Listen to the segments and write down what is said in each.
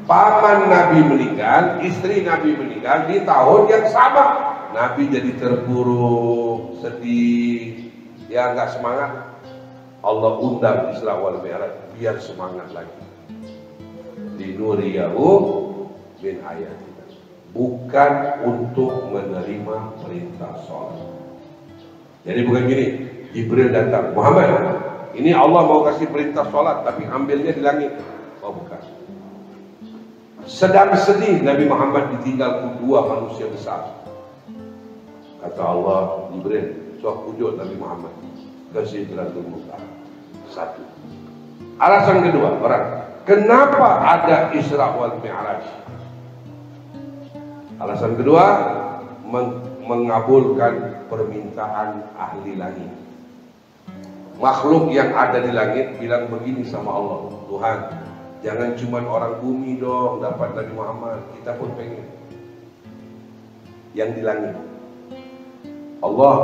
Paman Nabi meninggal, istri Nabi meninggal di tahun yang sama. Nabi jadi terpuruk, sedih, ya nggak semangat. Allah undang Isra wal Mi'raj biar semangat lagi. Linuriyahu min ayatina, bukan untuk menerima perintah sholat. Jadi bukan gini, Jibril datang, Muhammad, ini Allah mau kasih perintah sholat, tapi ambilnya di langit. Oh bukan. Sedang sedih Nabi Muhammad ditinggal dua manusia besar. Kata Allah, Jibril, sok wujud Nabi Muhammad ke Sidratul Muntaha. Satu. Alasan kedua, orang, kenapa ada Isra wal Mi'raj? Alasan kedua, mengabulkan permintaan ahli langit. Makhluk yang ada di langit bilang begini sama Allah, Tuhan, jangan cuma orang bumi dong dapat Nabi Muhammad, kita pun pengen yang di langit. Allah,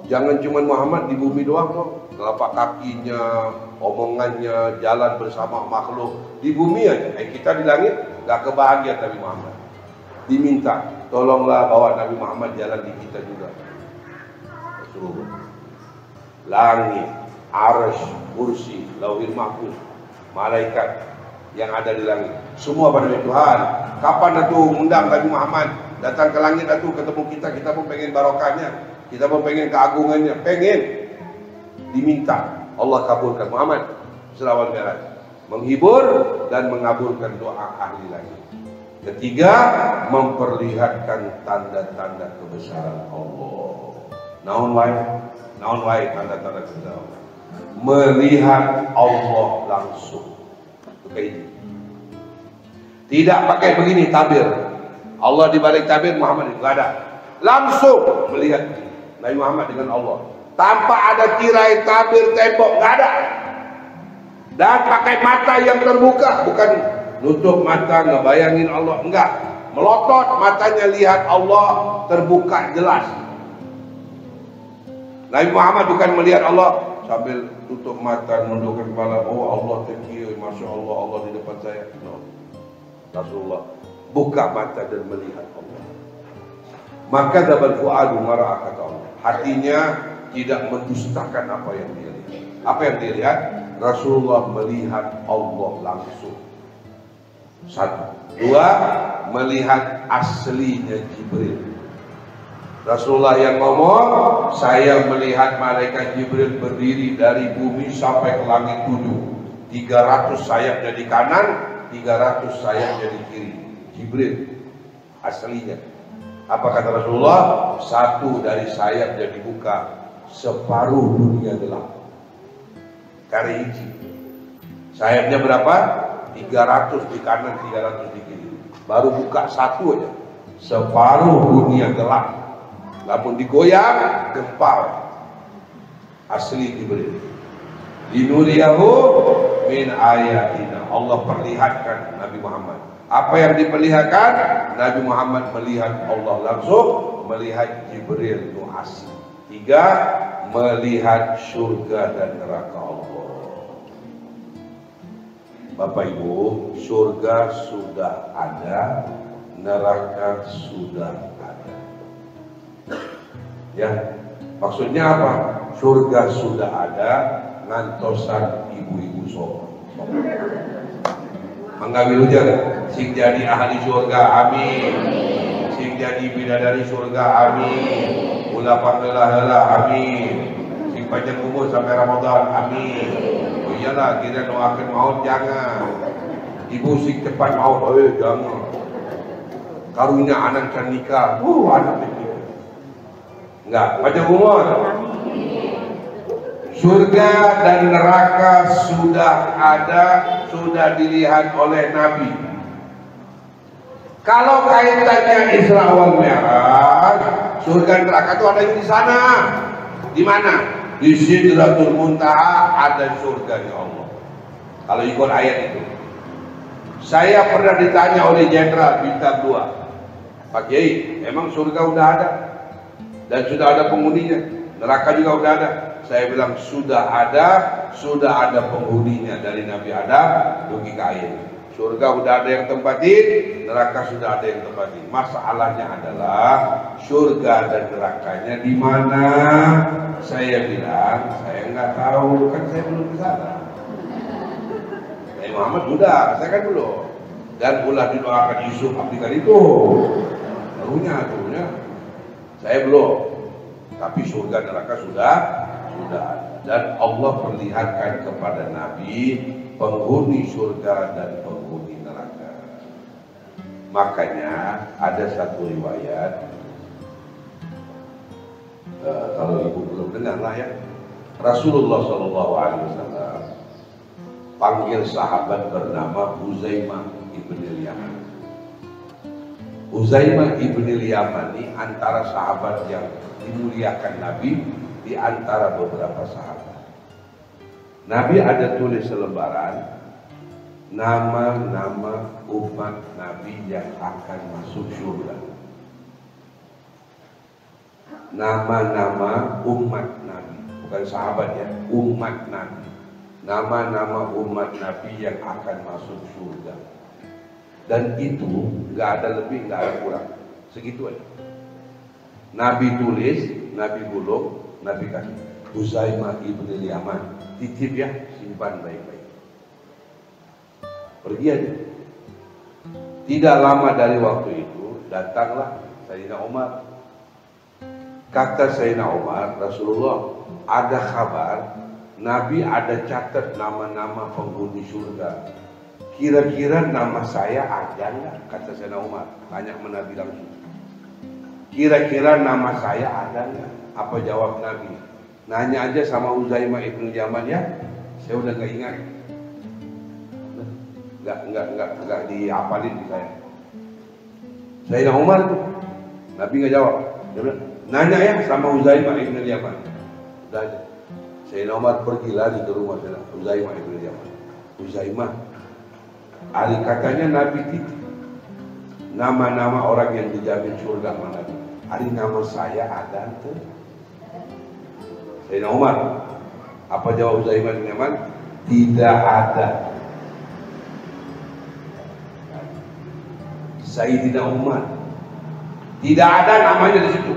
jangan cuma Muhammad di bumi doang dong, telapak kakinya, omongannya, jalan bersama makhluk di bumi aja. Kita di langit gak kebahagiaan Nabi Muhammad. Diminta, tolonglah bawa Nabi Muhammad jalan di kita juga. Rasulullah. Langit, arsy, kursi, lauhil mahfuz, malaikat yang ada di langit, semua pada Tuhan. Kapan atuh undang Nabi Muhammad datang ke langit atuh ketemu kita, kita pun pengen barokahnya, kita pun pengen keagungannya, pengen. Diminta, Allah kabulkan. Muhammad Isra wal Mi'raj, menghibur dan mengabulkan doa ahli langit. Ketiga, memperlihatkan tanda-tanda kebesaran Allah. Naon wae tanda-tanda kebesaran Allah. Melihat Allah langsung. Oke. Tidak pakai begini tabir. Allah di balik tabir, Muhammad itu ada. Langsung melihat Nabi Muhammad dengan Allah. Tanpa ada tirai tabir tembok, nggak ada. Dan pakai mata yang terbuka, bukan nutup mata ngebayangin Allah, enggak. Melotot matanya lihat Allah terbuka jelas. Nabi Muhammad bukan melihat Allah sambil tutup mata menundukkan kepala. Oh Allah tinggi, masya Allah, Allah di depan saya. No. Rasulullah buka mata dan melihat Allah. Maka dabal fuadu mar'a, kata Allah. Hatinya tidak mendustakan apa yang dia lihat. Apa yang dia lihat? Rasulullah melihat Allah langsung. Satu. Dua, melihat aslinya Jibril. Rasulullah yang ngomong, saya melihat malaikat Jibril berdiri dari bumi sampai ke langit 7. 300 sayap dari kanan, 300 sayap dari kiri. Jibril aslinya. Apa kata Rasulullah? Satu dari sayapnya dibuka, separuh dunia gelap. Kari hiji. Sayapnya berapa? 300 di kanan, 300 di kiri. Baru buka satu aja, separuh dunia gelap. Lamun digoyang, gempar. Asli Jibril. Linuriyahu min ayatina. Allah perlihatkan Nabi Muhammad. Apa yang diperlihatkan? Nabi Muhammad melihat Allah langsung, melihat Jibril itu asli. Tiga, melihat surga dan neraka Allah. Bapak Ibu, surga sudah ada, neraka sudah ada. Ya, maksudnya apa? Surga sudah ada, ngantosan ibu-ibu sopan. Mengambil hujan, sing jadi ahli surga, amin. Sing jadi bidadari surga, amin. Ulah panggela-hela, amin. Sing panjang umur sampai Ramadan, amin. Oh iyalah, kira doakan maut jangan. Ibu sing cepat maut, jangan. Karunia anak can nikah, anak nikah. Enggak, panjang umur. Surga dan neraka sudah ada, sudah dilihat oleh Nabi. Kalau kaitannya Isra wal Mi'raj, surga dan neraka itu ada di sana. Di mana? Di Sidratul Muntaha ada surganya Allah. Kalau ikut ayat itu. Saya pernah ditanya oleh Jenderal Bintang 2, Pak Kiai, emang surga udah ada? Dan sudah ada penghuninya, neraka juga udah ada. Saya bilang sudah ada penghuninya dari Nabi Adam pergi ke air. Surga udah ada yang tempatin, neraka sudah ada yang tempatin. Masalahnya adalah surga dan nerakanya di mana? Saya bilang, saya nggak tahu, kan saya belum ke sana. Muhammad sudah, saya kan belum. Dan ulah didoakan Yusuf abdikan itu. Barunya. Saya belum. Tapi surga neraka sudah. Dan Allah perlihatkan kepada Nabi penghuni surga dan penghuni neraka. Makanya ada satu riwayat, kalau ibu belum dengar lah ya, Rasulullah SAW panggil sahabat bernama Huzaimah ibn al-Yaman. Huzaimah ibn al-Yaman ini antara sahabat yang dimuliakan Nabi di antara beberapa sahabat. Nabi ada tulis selebaran nama-nama umat Nabi yang akan masuk surga. Nama-nama umat Nabi, bukan sahabat ya, umat Nabi. Nama-nama umat Nabi yang akan masuk surga. Dan itu nggak ada lebih, nggak ada kurang, segitu aja. Nabi tulis, Nabi gulung, Nabi kasih. Huzaimah ibn al-Yaman, titip ya, simpan baik-baik. Pergi aja. Tidak lama dari waktu itu datanglah Sayyidina Umar. Kata Sayyidina Umar, Rasulullah, ada kabar Nabi ada catat nama-nama penghuni surga. Kira-kira nama saya ada nggak? Kata Sayyidina Umar, tanya sama Nabi langsung. Kira-kira nama saya ada nggak? Apa jawab Nabi? Nanya aja sama Huzaimah ibn al-Yaman ya. Saya udah nggak ingat. Nggak dihafalin di saya. Sayyidina Umar tuh, Nabi nggak jawab. Dia bilang, nanya ya sama Huzaimah ibn al-Yaman. Udah aja. Sayyidina Umar pergi lagi ke rumah Huzaimah ibn al-Yaman. Huzaimah, hari katanya Nabi titip nama-nama orang yang dijamin surga sama Nabi. Hari nama saya ada tuh. Sayyidina Umar, apa jawab Huzaimah ibn al-Yaman? Tidak ada. Sayyidina Umar, tidak ada namanya di situ.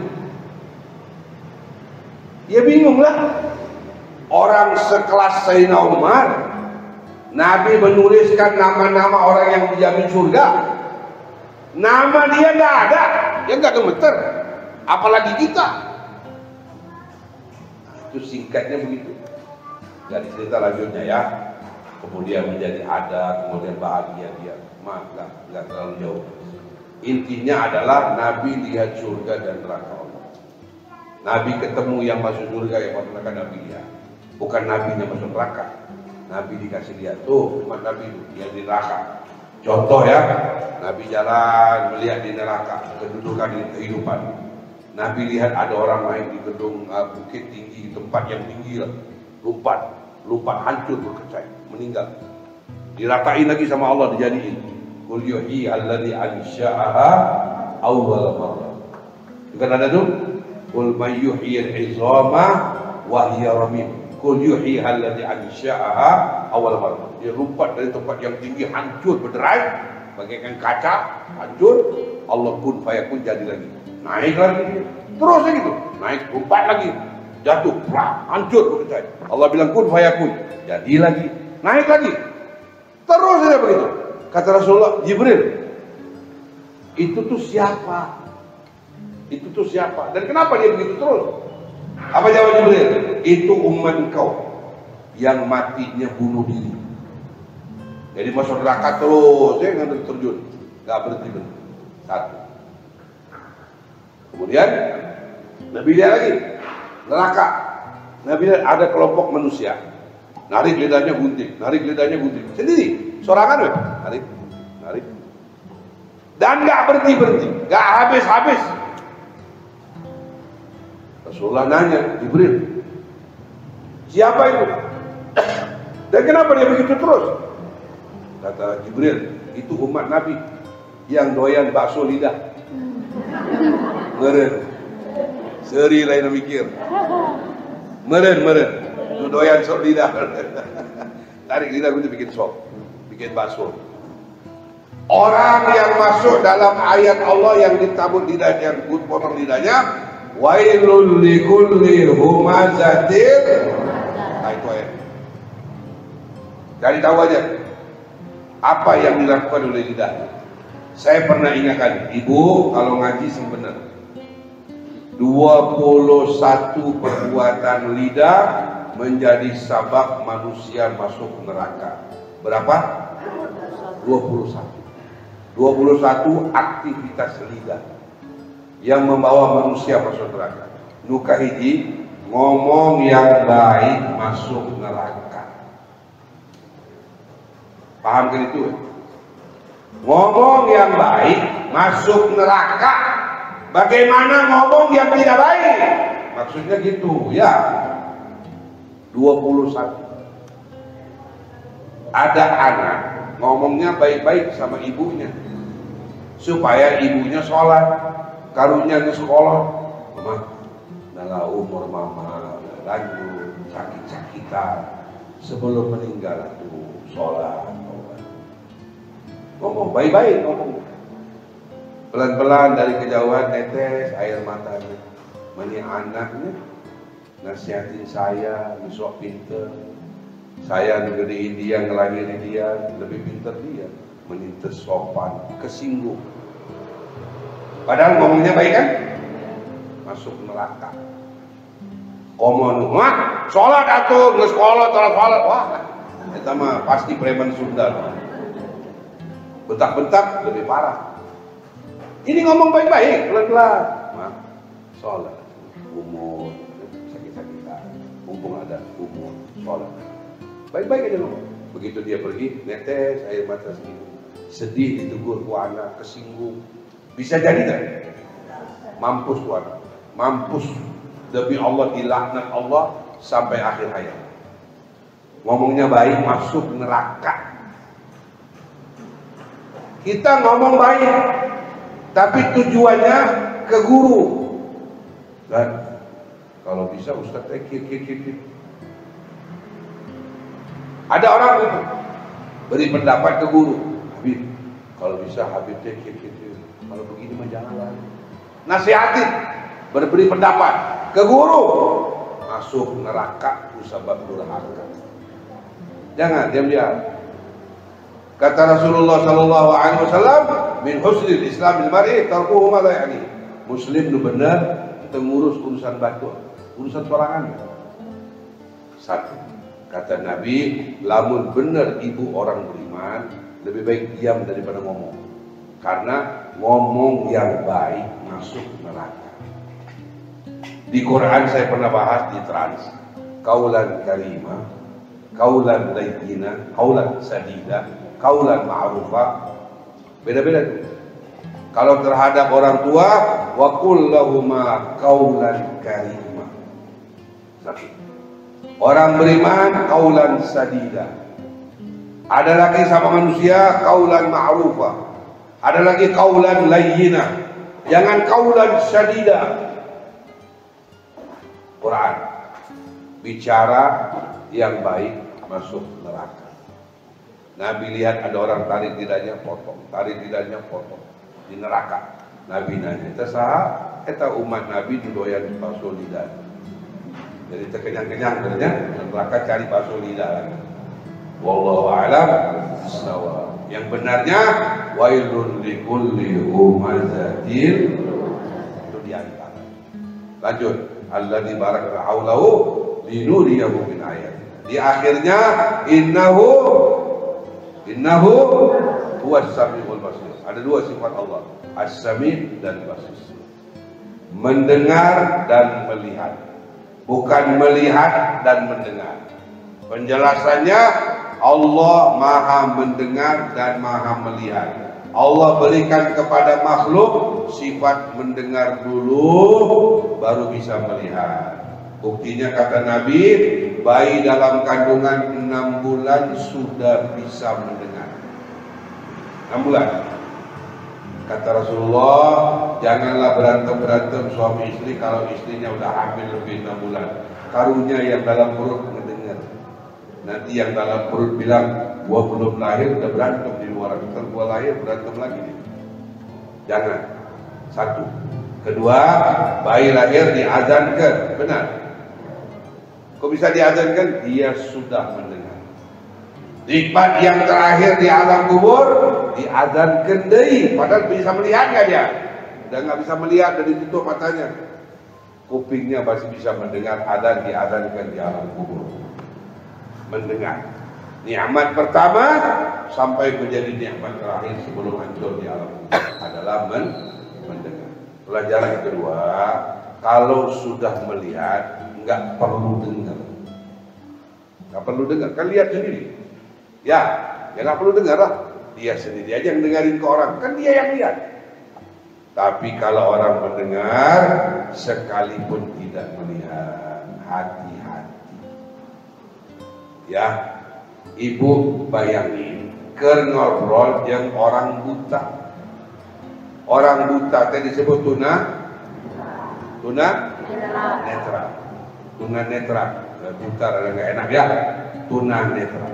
Ya bingung lah. Orang sekelas Sayyidina Umar, Nabi menuliskan nama-nama orang yang dijamin surga. Nama dia nggak ada, dia nggak gemeter. Apalagi kita. Itu singkatnya begitu. Jadi cerita lanjutnya ya. Kemudian menjadi ada, kemudian bahagia dia. Nggak terlalu jauh. Intinya adalah Nabi lihat surga dan neraka Allah. Nabi ketemu yang masuk surga, yang masuk neraka Nabi lihat. Bukan Nabinya masuk neraka. Nabi dikasih lihat tuh umat Nabi yang di neraka. Contoh ya, Nabi jalan melihat di neraka kedudukan di kehidupan. Nabi lihat ada orang main di gedung bukit tinggi, tempat yang tinggi lah, lompat hancur berkecai, meninggal. Diratain lagi sama Allah, dijadiin. Qul yuhyi alladzi ansha'aha awwal marrah. Bukan ada tuh? Qul may yuhyil 'izama wa hiya ramim. Qul yuhyi alladzi ansha'aha awwal marrah. Dia lompat dari tempat yang tinggi, hancur berderai, bagaikan kaca, hancur. Allah kun fayakun, jadi lagi. Naik lagi, terus gitu. Naik, lompat lagi, jatuh, hancur berkecai. Allah bilang kun fayakun, jadi lagi. Naik lagi, terus saja begitu. Kata Rasulullah, Jibril, itu tuh siapa? Itu tuh siapa? Dan kenapa dia begitu terus? Apa jawab Jibril? Itu umat engkau yang matinya bunuh diri. Jadi masuk neraka terus, ya nggak terjun, nggak berhenti. Satu. Kemudian Nabi lihat lagi neraka. Nabi lihat ada kelompok manusia, narik lidahnya gunting, sendiri, sorangan weh, narik, dan nggak berhenti, nggak habis. Rasulullah nanya, Jibril, siapa itu? Dan kenapa dia begitu terus? Kata Jibril, itu umat Nabi yang doyan bakso lidah. Meren, seri lain mikir. Meren, itu doyan sop lidah. Tarik lidah gue bikin sop, bikin bakso. Orang yang masuk dalam ayat Allah yang dicabut lidahnya, potong lidahnya, wailul likulli humazatil. Nah itu ayat. Cari tahu aja apa yang dilakukan oleh lidah. Saya pernah ingatkan, ibu kalau ngaji sih benar. 21 perbuatan lidah menjadi sabab manusia masuk neraka. Berapa? 21. 21 aktivitas lidah yang membawa manusia masuk neraka. Nuka hiji, ngomong yang baik masuk neraka. Paham kan itu? Ngomong yang baik masuk neraka. Bagaimana ngomong yang tidak baik? Maksudnya gitu ya. 21. Ada anak ngomongnya baik-baik sama ibunya supaya ibunya sholat, karunya ke sekolah. Mama, dalam umur mama lanjut sakit-sakitan, sebelum meninggal tuh sholat. Ngomong baik-baik, ngomong pelan-pelan dari kejauhan, netes air matanya. Mani anaknya nasihatin saya, besok pinter. Saya ngegedein dia, ngelahirin dia, lebih pinter dia. Menintes sopan, kesinggung. Padahal ngomongnya baik kan? Masuk neraka. Komon, wah, sholat atuh, nggak sekolah, sholat. Wah, kita mah pasti preman Sunda. Bentak-bentak lebih parah. Ini ngomong baik-baik, pelan-pelan. Wah, sholat, umur, sakit-sakitan, mumpung ada umur, sholat. Baik-baik aja ngomong. Begitu dia pergi, netes air mata sedih ditegur ku anak, kesinggung. Bisa jadi tak? Mampus tu anak, mampus demi Allah, dilaknat Allah sampai akhir hayat. Ngomongnya baik masuk neraka. Kita ngomong baik, tapi tujuannya ke guru. Dan kalau bisa Ustaz kir. Ada orang itu beri pendapat ke guru, Habib, kalau bisa Habib kir. Kalau begini mah janganlah. Nasihatin, berberi pendapat ke guru, masuk neraka usabab durhaka. Jangan diam-diam. Kata Rasulullah sallallahu alaihi wasallam, min husnil islamil mar'i tarkuhu ma la ya'ni. Muslim nu bener kita ngurus urusan batu, urusan sorangan. Satu, kata Nabi, lamun bener ibu orang beriman, lebih baik diam daripada ngomong. Karena ngomong yang baik masuk neraka. Di Quran saya pernah bahas di trans, kaulan karimah, kaulan layyina, kaulan sadida, kaulan ma'rufah. Beda-beda tuh. Kalau terhadap orang tua, wa qul lahuma kaulan karimah. Satu. Orang beriman kaulan sadida. Ada lagi sama manusia kaulan ma'rufah. Ada lagi kaulan layyina. Jangan kaulan sadida. Quran bicara yang baik masuk neraka. Nabi lihat ada orang tarik lidahnya potong di neraka. Nabi nanya, "Eta saha?" Eta umat Nabi doyan bakso lidah. Jadi terkenyang-kenyang katanya, neraka cari bakso lidah lagi. Wallahu a'lam bissawab. Yang benarnya wailun likulli humazatil, itu diantara. Lanjut, alladzi baraka haulahu linuriyahu min ayat. Di akhirnya innahu huwas samiul basir. Ada dua sifat Allah, as-sami dan basir. Mendengar dan melihat, bukan melihat dan mendengar. Penjelasannya Allah maha mendengar dan maha melihat. Allah berikan kepada makhluk sifat mendengar dulu baru bisa melihat. Buktinya kata Nabi, bayi dalam kandungan 6 bulan sudah bisa mendengar. 6 bulan. Kata Rasulullah, janganlah berantem suami istri kalau istrinya udah hamil lebih 6 bulan. Karunya yang dalam perut mendengar. Nanti yang dalam perut bilang, gua belum lahir udah berantem di luar. orang. Ntar gua lahir berantem lagi nih. Jangan. Satu. Kedua, bayi lahir diazankan. Benar. Kok bisa diazankan? Dia sudah mendengar. Nikmat yang terakhir di alam kubur diazankan deui. Padahal bisa melihat nggak dia? Udah nggak bisa melihat dari tutup matanya. Kupingnya masih bisa mendengar adzan diazankan di alam kubur. Mendengar. Nikmat pertama sampai menjadi nikmat terakhir sebelum hancur di alam kubur adalah mendengar. Pelajaran kedua, kalau sudah melihat nggak perlu dengar. Nggak perlu dengar, kan lihat sendiri. Ya nggak perlu dengar lah. Dia sendiri aja yang dengerin ke orang, kan dia yang lihat. Tapi kalau orang mendengar, sekalipun tidak melihat, hati-hati. Ya, ibu bayangin, keur ngobrol yang orang buta. Orang buta tadi disebut tunanetra. Tunanetra. Buta ada nggak enak ya. Tunanetra.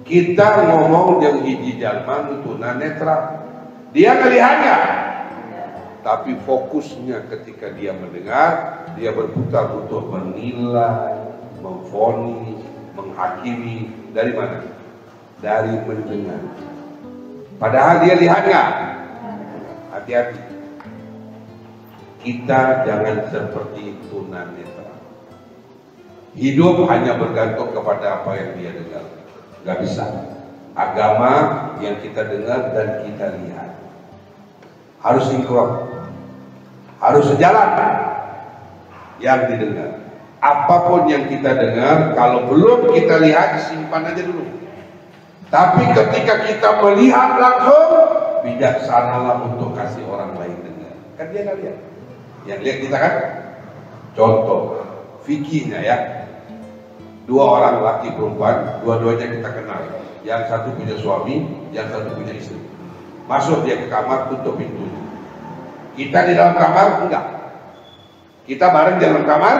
Kita ngomong yang hiji jalma tunanetra. Dia ngelihatnya, tapi fokusnya ketika dia mendengar, dia berputar-putar menilai, memvonis, menghakimi. Dari mana? Dari mendengar. Padahal dia lihat nggak? Hati-hati. Kita jangan seperti tunanetra. Hidup hanya bergantung kepada apa yang dia dengar. Gak bisa. Agama yang kita dengar dan kita lihat harus sinkron, harus sejalan. Yang didengar, apapun yang kita dengar, kalau belum kita lihat, simpan aja dulu. Tapi ketika kita melihat langsung, bijaksanalah untuk kasih orang lain dengar. Kan dia nggak lihat, yang lihat kita kan. Contoh fikihnya ya, dua orang laki perempuan, dua-duanya kita kenal. Yang satu punya suami, yang satu punya istri. Masuk dia ke kamar, tutup pintunya. Kita di dalam kamar enggak. Kita bareng di dalam kamar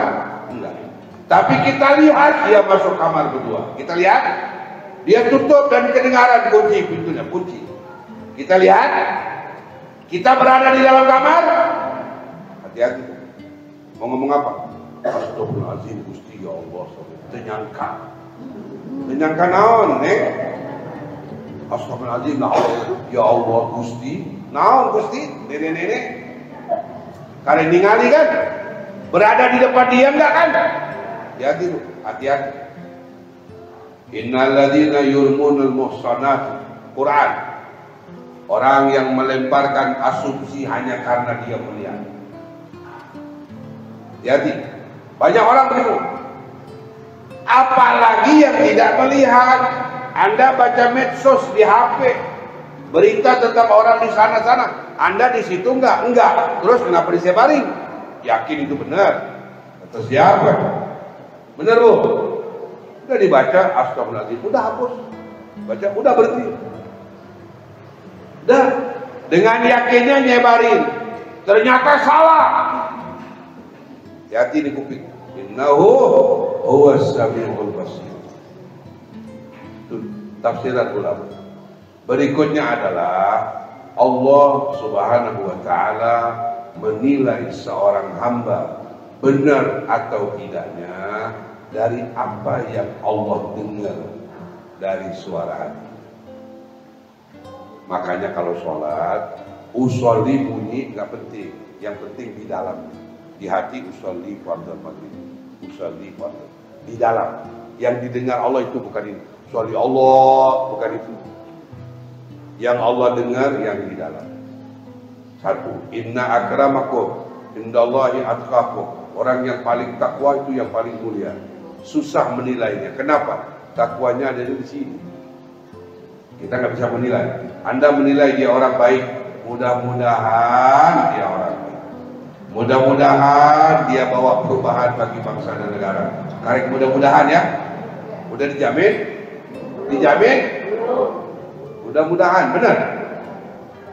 enggak. Tapi kita lihat dia masuk kamar berdua. Kita lihat dia tutup dan kedengaran kunci pintunya, kunci. Kita lihat kita berada di dalam kamar. Hati-hati. Mau ngomong apa? Astagfirullahaladzim, Gusti ya Allah. Ternyangka. Ternyangka naon, nek? Astagfirullahaladzim, ya Allah Gusti. Naon Gusti? Nenek-nenek. Kalian ningali kan? Berada di depan dia enggak kan? Hati-hati. Innalladzina yurmunul muhsanat. Quran. Orang yang melemparkan asumsi hanya karena dia melihat. Hati-hati. Banyak orang begitu. Apalagi yang tidak melihat. Anda baca medsos di HP, berita tentang orang di sana-sana. Anda di situ enggak? Enggak. Terus kenapa disebarin? Yakin itu benar? Atau siapa? Benar bu? Udah dibaca, astagfirullahaladzim, udah hapus. Baca, udah berhenti. Udah. Dengan yakinnya nyebarin. Ternyata salah. Hati-hati di kuping. Innahu huwas samiul basir. Tafsiran ulama. Berikutnya adalah Allah Subhanahu wa taala menilai seorang hamba benar atau tidaknya dari apa yang Allah dengar dari suara hati. Makanya kalau sholat, usolli bunyi nggak penting, yang penting di dalam, di hati usolli fardhu maghrib, usolli fardhu di dalam. Yang didengar Allah itu bukan ini. Kecuali Allah, bukan itu. Yang Allah dengar yang di dalam. Satu, inna akramakum indallahi atqakum. Orang yang paling takwa itu yang paling mulia. Susah menilainya. Kenapa? Takwanya ada di sini. Kita nggak bisa menilai. Anda menilai dia orang baik, mudah-mudahan dia orang baik. Mudah-mudahan dia bawa perubahan bagi bangsa dan negara. Karek mudah-mudahan ya. Udah dijamin? Dijamin? Mudah-mudahan, benar.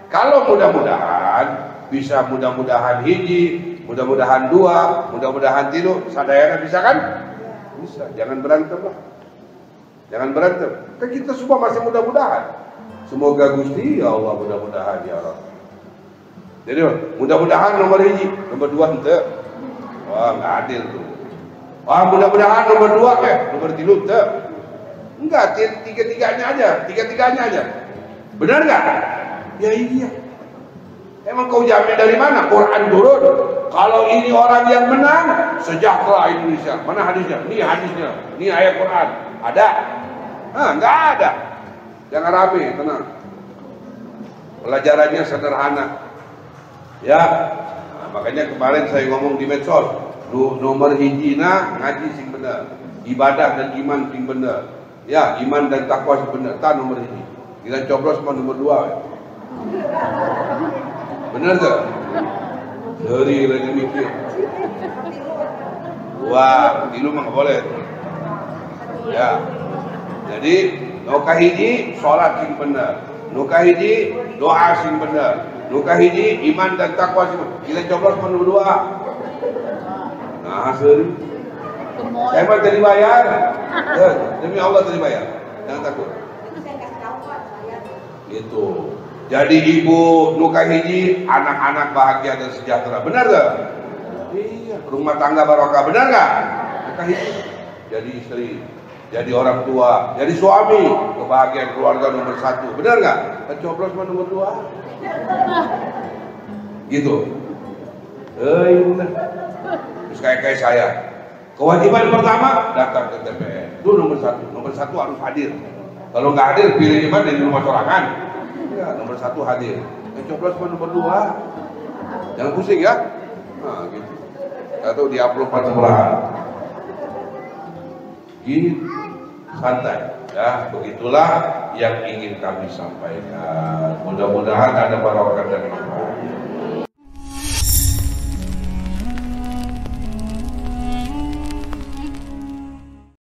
Kalau mudah-mudahan, bisa mudah-mudahan hiji, mudah-mudahan dua, mudah-mudahan tilu, sadayana bisa kan? Bisa, jangan berantem lah. Jangan berantem. Kan kita semua masih mudah-mudahan. Semoga Gusti ya Allah mudah-mudahan ya Rabb. Jadi mudah-mudahan nomor hiji, nomor dua ente. Wah nggak adil tuh. Wah mudah-mudahan nomor dua nomor tilu ente. Enggak, tiga-tiganya aja. Benar nggak? Ya iya. Emang kau jamin dari mana? Quran turun. Kalau ini orang yang menang, sejahtera Indonesia. Mana hadisnya? Ini hadisnya. Ini ayat Quran. Ada? Nggak ada. Jangan rame, tenang. Pelajarannya sederhana. Ya, makanya kemarin saya ngomong di medsos. Nomor hijina ngaji sing bener. Ibadah dan iman sing bener. Ya, iman dan takwa sing bener. Tan nomor hiji. Kita coblos sama nomor 2. Bener gak? Dari lagi mikir. Wah, tilu mah gak boleh. Ya. Jadi, nuka hiji sholat sing bener. Nuka hiji doa sing bener. Nuka hiji iman dan takwa sing bener. Kita coblos sama nomor 2. Nah, seri. Saya mah tadi bayar. Demi Allah tadi bayar. Jangan takut. Itu. Jadi ibu nuka hiji, anak-anak bahagia dan sejahtera. Benar gak? Iya. Rumah tangga barokah. Benar gak? Nuka hiji. Jadi istri, jadi orang tua, jadi suami, kebahagiaan keluarga nomor 1. Benar gak? Coblos sama nomor 2. Gitu. Benar. Terus kayak saya. Kewajiban pertama datang ke TPS. Itu nomor 1. Nomor 1 harus hadir. Kalau nggak hadir, pilih iman di rumah sorangan. Ya, nomor 1 hadir. Coblos sama nomor 2. Jangan pusing ya. Nah, gitu. Atau di-upload pada sebelahan. Gini, santai. Ya, begitulah yang ingin kami sampaikan. Mudah-mudahan ada barokah dari Allah.